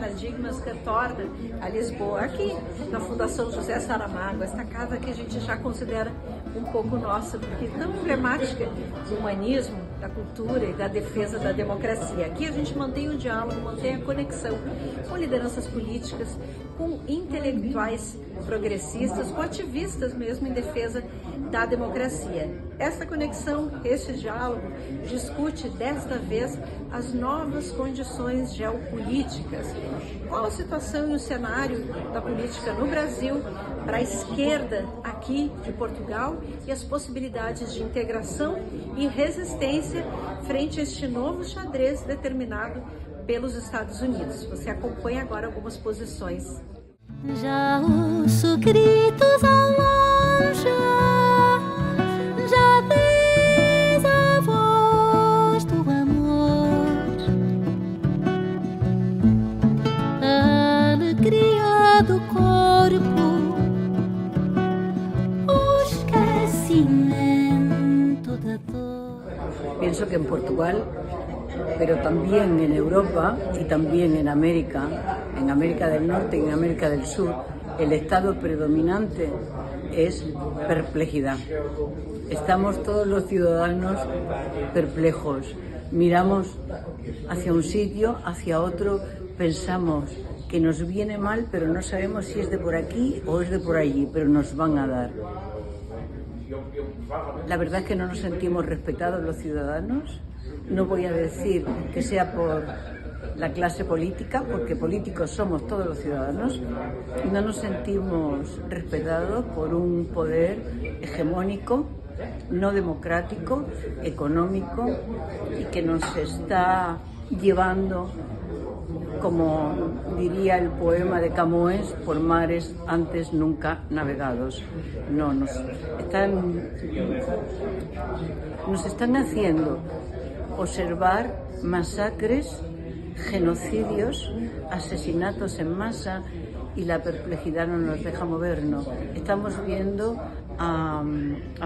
paradigmas que torna a Lisboa, aqui na Fundação José Saramago, esta casa que a gente já considera um pouco nossa, porque é tão emblemática do humanismo, da cultura e da defesa da democracia. Aqui a gente mantém o diálogo, mantém a conexão com lideranças políticas, com intelectuais progressistas, com ativistas mesmo em defesa da democracia. Esta conexão, este diálogo, discute desta vez as novas condições geopolíticas. Qual a situação e o cenário da política no Brasil para a esquerda aqui de Portugal e as possibilidades de integração e resistência frente a este novo xadrez determinado pelos Estados Unidos. Você acompanha agora algumas posições. Já ouço gritos ao longe, já vês a voz do amor, a alegria do corpo, o esquecimento da dor. Pienso que en Portugal, pero también en Europa y también en América del Norte y en América del Sur, el estado predominante es perplejidad. Estamos todos los ciudadanos perplejos. Miramos hacia un sitio, hacia otro, pensamos que nos viene mal, pero no sabemos si es de por aquí o es de por allí, pero nos van a dar. La verdad es que no nos sentimos respetados los ciudadanos. No voy a decir que sea por la clase política, porque políticos somos todos los ciudadanos. No nos sentimos respetados por un poder hegemónico, no democrático, económico, y que nos está llevando, como diría el poema de Camões, por mares antes nunca navegados. No, nos están haciendo observar masacres, genocidios, asesinatos en masa, y la perplejidad no nos deja movernos. Estamos viendo a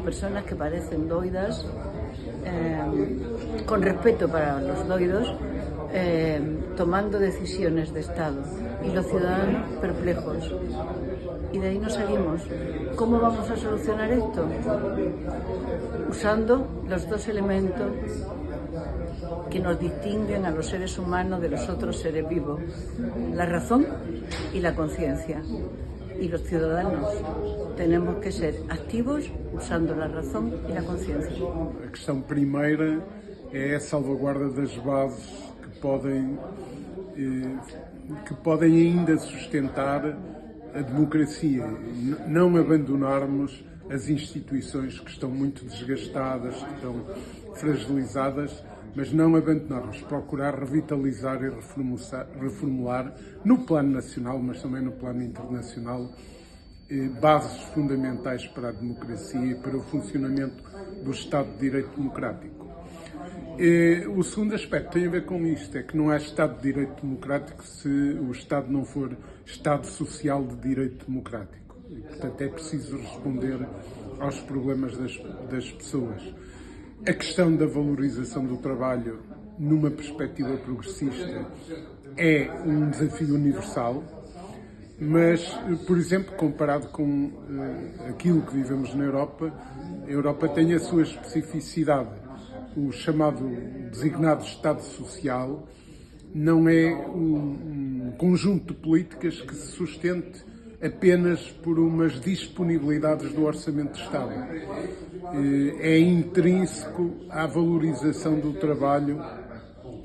personas que parecen doidas, con respeto para los doidos, tomando decisiones de Estado, y los ciudadanos perplejos. Y de ahí no salimos. ¿Cómo vamos a solucionar esto? Usando los dos elementos que nos distinguen a los seres humanos de los otros seres vivos: la razón y la conciencia. Y los ciudadanos tenemos que ser activos usando la razón y la conciencia. A questão primeira é a salvaguarda das bases que podem ainda sustentar a democracia. Não abandonarmos as instituições que estão muito desgastadas, que estão fragilizadas, mas não abandonarmos, procurar revitalizar e reformular no plano nacional, mas também no plano internacional, bases fundamentais para a democracia e para o funcionamento do Estado de Direito Democrático. O segundo aspecto tem a ver com isto, é que não há Estado de Direito Democrático se o Estado não for Estado Social de Direito Democrático. E, portanto, é preciso responder aos problemas das pessoas. A questão da valorização do trabalho numa perspectiva progressista é um desafio universal, mas, por exemplo, comparado com aquilo que vivemos na Europa, a Europa tem a sua especificidade. O chamado designado Estado Social não é um conjunto de políticas que se sustente apenas por umas disponibilidades do Orçamento de Estado. É intrínseco à valorização do trabalho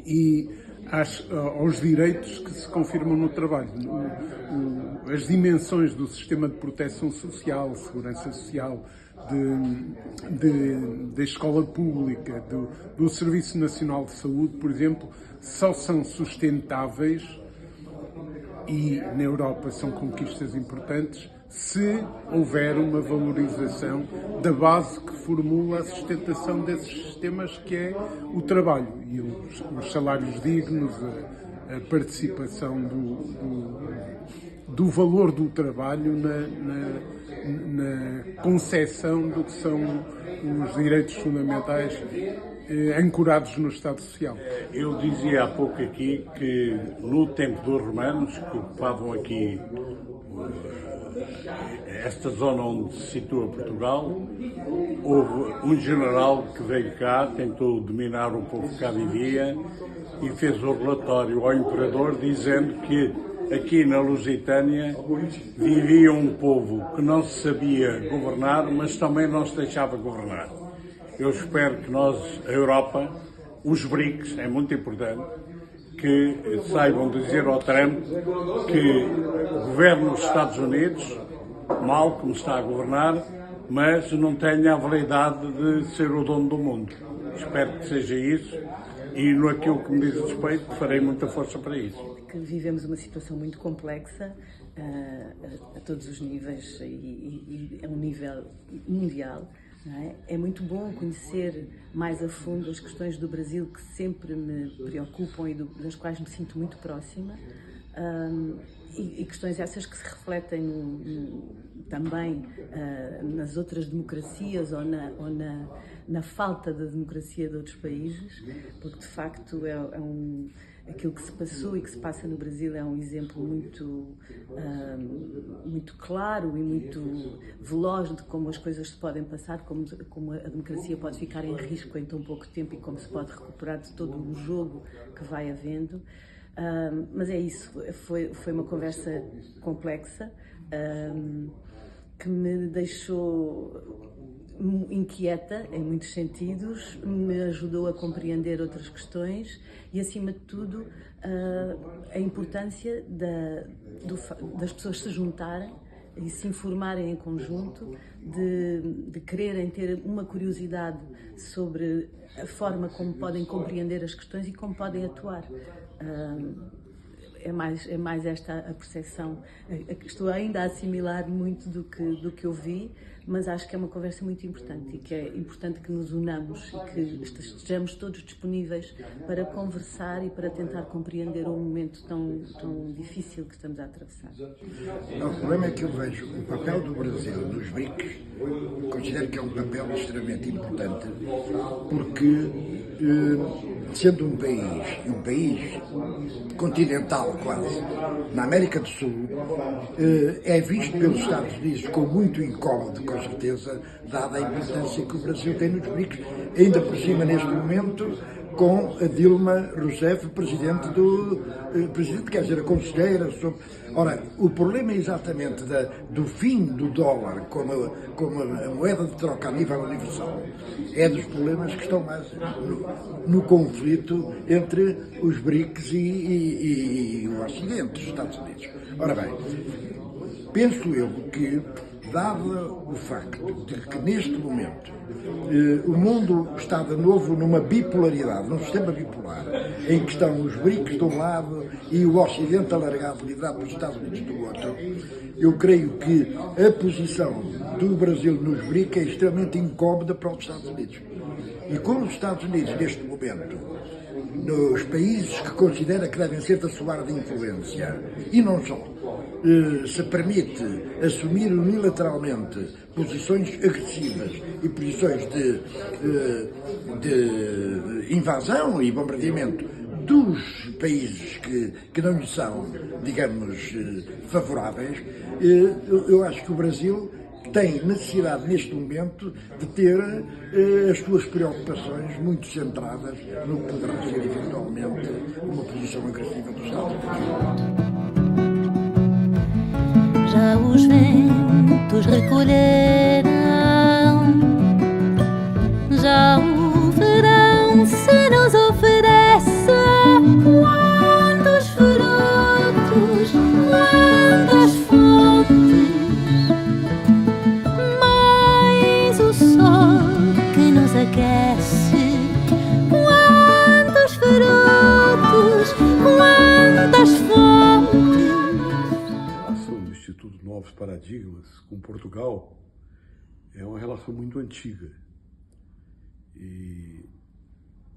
e aos direitos que se confirmam no trabalho. As dimensões do sistema de proteção social, segurança social, da escola pública, do Serviço Nacional de Saúde, por exemplo, só são sustentáveis, e na Europa são conquistas importantes, se houver uma valorização da base que formula a sustentação desses sistemas, que é o trabalho e os salários dignos, a participação do valor do trabalho na concepção do que são os direitos fundamentais ancorados no Estado Social. Eu dizia há pouco aqui que no tempo dos romanos, que ocupavam aqui esta zona onde se situa Portugal, houve um general que veio cá, tentou dominar o povo que cá vivia e fez o relatório ao imperador dizendo que aqui na Lusitânia vivia um povo que não se sabia governar, mas também não se deixava governar. Eu espero que nós, a Europa, os BRICS, é muito importante, que saibam dizer ao Trump que governa os Estados Unidos, mal como está a governar, mas não tenha a validade de ser o dono do mundo. Espero que seja isso e no aquilo que me diz respeito farei muita força para isso. Que vivemos uma situação muito complexa a todos os níveis e a um nível mundial. Não é? É muito bom conhecer mais a fundo as questões do Brasil que sempre me preocupam e das quais me sinto muito próxima, e questões essas que se refletem também nas outras democracias ou na falta da democracia de outros países, porque de facto aquilo que se passou e que se passa no Brasil é um exemplo muito claro e muito veloz de como as coisas se podem passar, como a democracia pode ficar em risco em tão pouco tempo e como se pode recuperar de todo o jogo que vai havendo. Mas é isso, foi uma conversa complexa que me deixou inquieta em muitos sentidos, me ajudou a compreender outras questões e, acima de tudo, a importância das pessoas se juntarem e se informarem em conjunto, de quererem ter uma curiosidade sobre a forma como podem compreender as questões e como podem atuar. É mais esta a percepção. Estou ainda a assimilar muito do que eu vi, mas acho que é uma conversa muito importante e que é importante que nos unamos e que estejamos todos disponíveis para conversar e para tentar compreender um momento tão difícil que estamos a atravessar. Não, o problema é que eu vejo o papel do Brasil nos BRICS, considero que é um papel extremamente importante, porque sendo um país continental quase, na América do Sul, é visto pelos Estados Unidos com muito incómodo, com certeza, dada a importância que o Brasil tem nos BRICS, ainda por cima neste momento, com a Dilma Rousseff, presidente, quer dizer, a conselheira sobre... Ora, o problema é exatamente do fim do dólar como a moeda de troca a nível universal, é dos problemas que estão mais no conflito entre os BRICS e o Ocidente, os Estados Unidos. Ora bem, penso eu que, dado o facto de que neste momento o mundo está de novo numa bipolaridade, num sistema bipolar, em que estão os BRICS de um lado e o Ocidente alargado, liderado pelos Estados Unidos do outro, eu creio que a posição do Brasil nos BRICS é extremamente incómoda para os Estados Unidos. E como os Estados Unidos, neste momento, nos países que considera que devem ser da sua área de influência, e não só, se permite assumir unilateralmente posições agressivas e posições de invasão e bombardeamento dos países que não lhe são, digamos, favoráveis, eu acho que o Brasil tem necessidade neste momento de ter as suas preocupações muito centradas no que poderá ser eventualmente uma posição agressiva dos Estados Unidos. Já os ventos recolherão, já o verão se nos oferece. Quantos frutos, quantas fontes, mais o sol que nos aquece. Quantos frutos, quantas fontes. Do Instituto Novos Paradigmas com Portugal é uma relação muito antiga e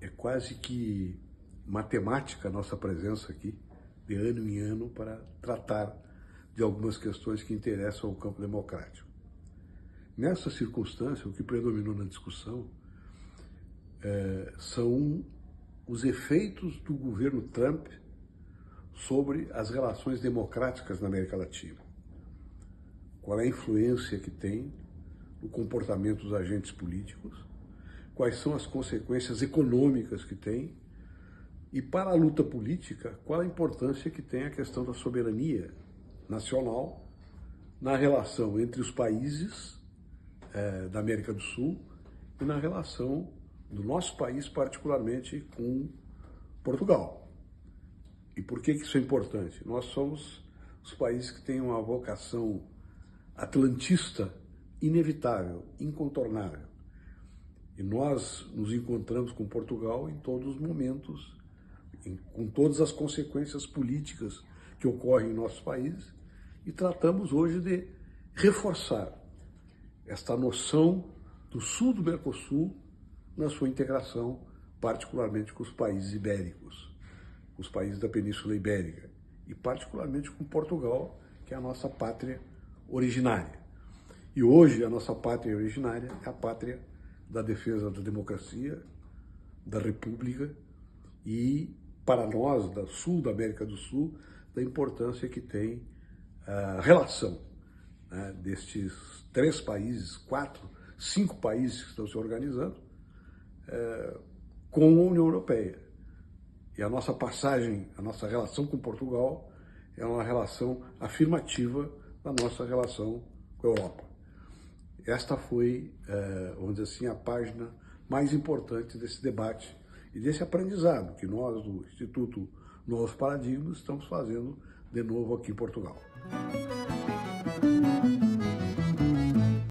é quase que matemática a nossa presença aqui de ano em ano para tratar de algumas questões que interessam ao campo democrático. Nessa circunstância, o que predominou na discussão são os efeitos do governo Trump sobre as relações democráticas na América Latina. Qual é a influência que tem no comportamento dos agentes políticos, quais são as consequências econômicas que tem, e para a luta política, qual a importância que tem a questão da soberania nacional na relação entre os países da América do Sul e na relação do nosso país, particularmente com Portugal. E por que isso é importante? Nós somos os países que têm uma vocação atlantista inevitável, incontornável. E nós nos encontramos com Portugal em todos os momentos, com todas as consequências políticas que ocorrem em nosso país, e tratamos hoje de reforçar esta noção do sul do Mercosul na sua integração, particularmente com os países ibéricos, com os países da Península Ibérica, e particularmente com Portugal, que é a nossa pátria originária. E hoje a nossa pátria originária é a pátria da defesa da democracia, da república e, para nós, do sul da América do Sul, da importância que tem a relação, né, destes 3 países, 4, 5 países que estão se organizando com a União Europeia. E a nossa passagem, a nossa relação com Portugal é uma relação afirmativa da nossa relação com a Europa. Esta foi, vamos dizer assim, a página mais importante desse debate e desse aprendizado que nós, do Instituto Novos Paradigmas, estamos fazendo de novo aqui em Portugal.